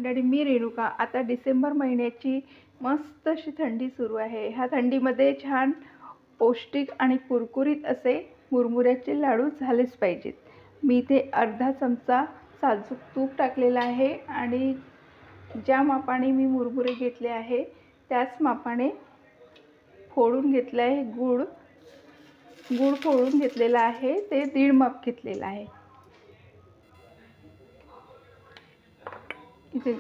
मंडळी, मी रेणुका. आता डिसेंबर महिन्याची मस्त अशी थंडी सुरू आहे. ह्या थंडीमध्ये छान पौष्टिक आणि कुरकुरीत असे मुरमुऱ्याचे लाडू झालेच पाहिजेत. मी इथे अर्धा चमचा साजूक तूप टाकलेला आहे आणि ज्या मापाने मी मुरमुरे घेतले आहे त्याच मापाने फोडून घेतलं आहे गूळ फोडून घेतलेला आहे, ते 1.5 माप घेतलेला आहे. इथे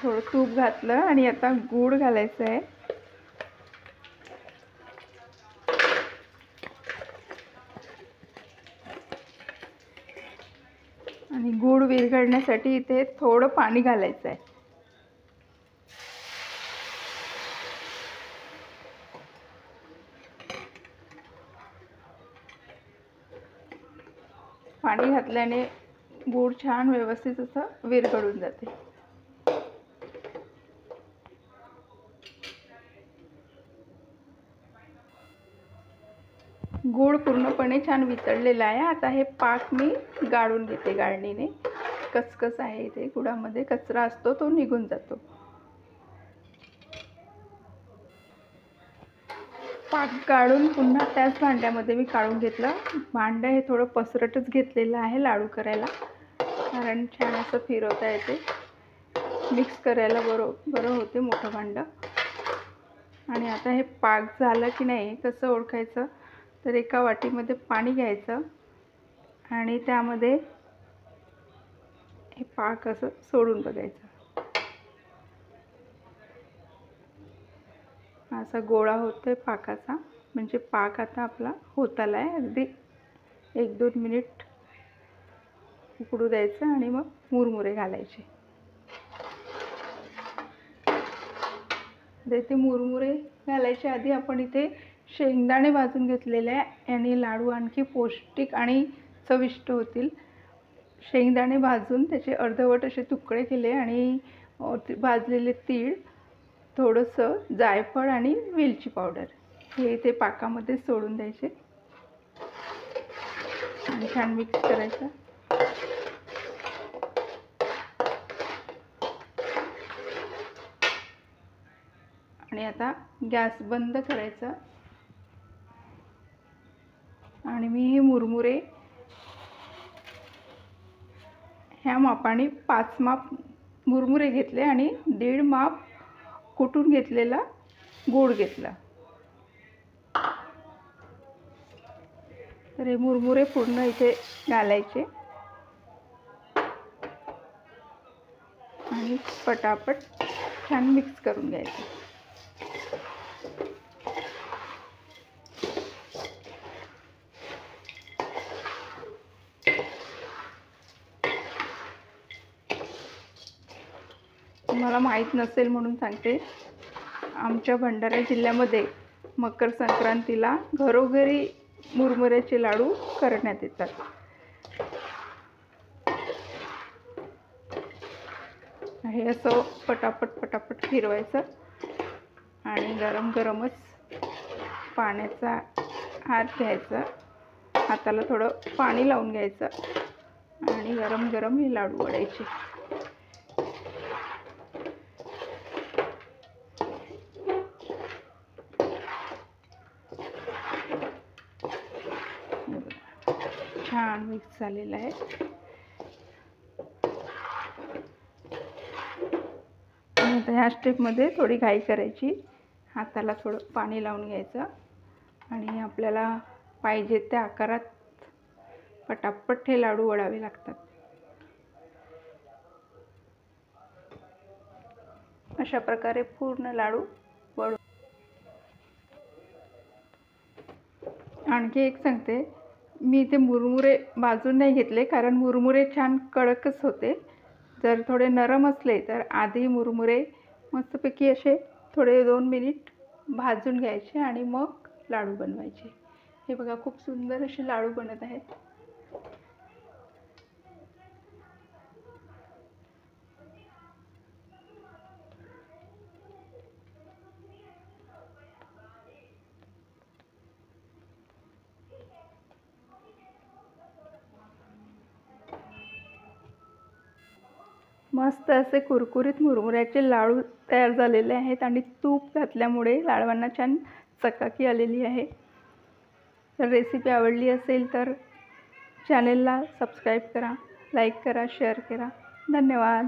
थोडं तूप घातलं आणि आता गूळ घालायचं आहे. आणि गूळ विरघळण्यासाठी इथे थोडं पाणी घालायचं आहे. पाणी घातल्याने गूळ छान व्यवस्थित असं विरघळून जाते. गूळ पूर्णपणे छान वितळलेला आहे. आता हे पाक मी गाळून घेते गाळणीने. कचकच आहे इथे, गुळामध्ये कचरा असतो तो निघून जातो. पाक गाळून पुन्हा त्याच भांड्यामध्ये मी काढून घेतलं. भांडं हे थोडं पसरटच घेतलेलं आहे लाडू करायला, कारण छान असं फिरवता येते, मिक्स करायला बरं होते मोठं भांडं. आणि आता हे पाक झालं की नाही कसं ओळखायचं, तर एका वाटीमध्ये पाणी घ्यायचं आणि त्यामध्ये हे पाक असं सोडून बघायचं. असा गोळा होतोय पाकाचा, म्हणजे पाक आता आपला होत आला आहे. अगदी 1-2 मिनिट उकळू द्यायचं आणि मग मुरमुरे घालायचे. इथे मुरमुरे घालायच्या आधी आपण इथे शेंगदाणे भाजून घेतलेले आहे आणि लाडू आणखी पौष्टिक आणि चविष्ट होतील. शेंगदाणे भाजून त्याचे अर्धवट असे तुकडे केले आणि भाजलेले तीळ, थोडंसं जायफळ आणि वेलची पावडर हे इथे पाकामध्ये सोडून द्यायचे आणि छान मिक्स करायचं. आणि आता गॅस बंद करायचा आणि मी हे मुरमुरे ह्या मापाने 5 माप मुरमुरे घेतले आणि 1.5 माप कुटून घेतलेला गूळ घेतला. तर हे मुरमुरे पूर्ण इथे घालायचे आणि पटापट छान मिक्स करून घ्यायचं. मला माहीत नसेल म्हणून सांगते, आमच्या भंडारा जिल्ह्यामध्ये मकर संक्रांतीला घरोघरी मुरमुऱ्याचे लाडू करण्यात येतात. हे असं पटापट फिरवायचं आणि गरम गरमच पाण्याचा हात घ्यायचा, हाताला थोडं पाणी लावून घ्यायचं आणि गरम गरम हे लाडू वळायचे. छान मिक्स झालेलं आहे. आणि आता ह्या स्टेपमध्ये थोडी घाई करायची, हाताला थोडं पाणी लावून घ्यायचं आणि आपल्याला पाहिजे त्या आकारात पटापट हे लाडू वळावे लागतात. अशा प्रकारे पूर्ण लाडू वळू. आणखी एक सांगते, मी इथे मुरमुरे भाजून नाही घेतले, कारण मुरमुरे छान कडकच होते. जर थोडे नरम असले तर आधी मुरमुरे मस्तपैकी असे थोडे 2 मिनिट भाजून घ्यायचे आणि मग लाडू बनवायचे. हे बघा, खूप सुंदर असे लाडू बनत आहेत. मस्त असे कुरकुरीत मुरमुऱ्याचे लाडू तयार झालेले आहेत आणि तूप घातल्यामुळे लाडवांना छान चकाकी आलेली आहे. तर रेसिपी आवडली असेल तर चॅनेलला सबस्क्राईब करा, लाईक करा, शेअर करा. धन्यवाद.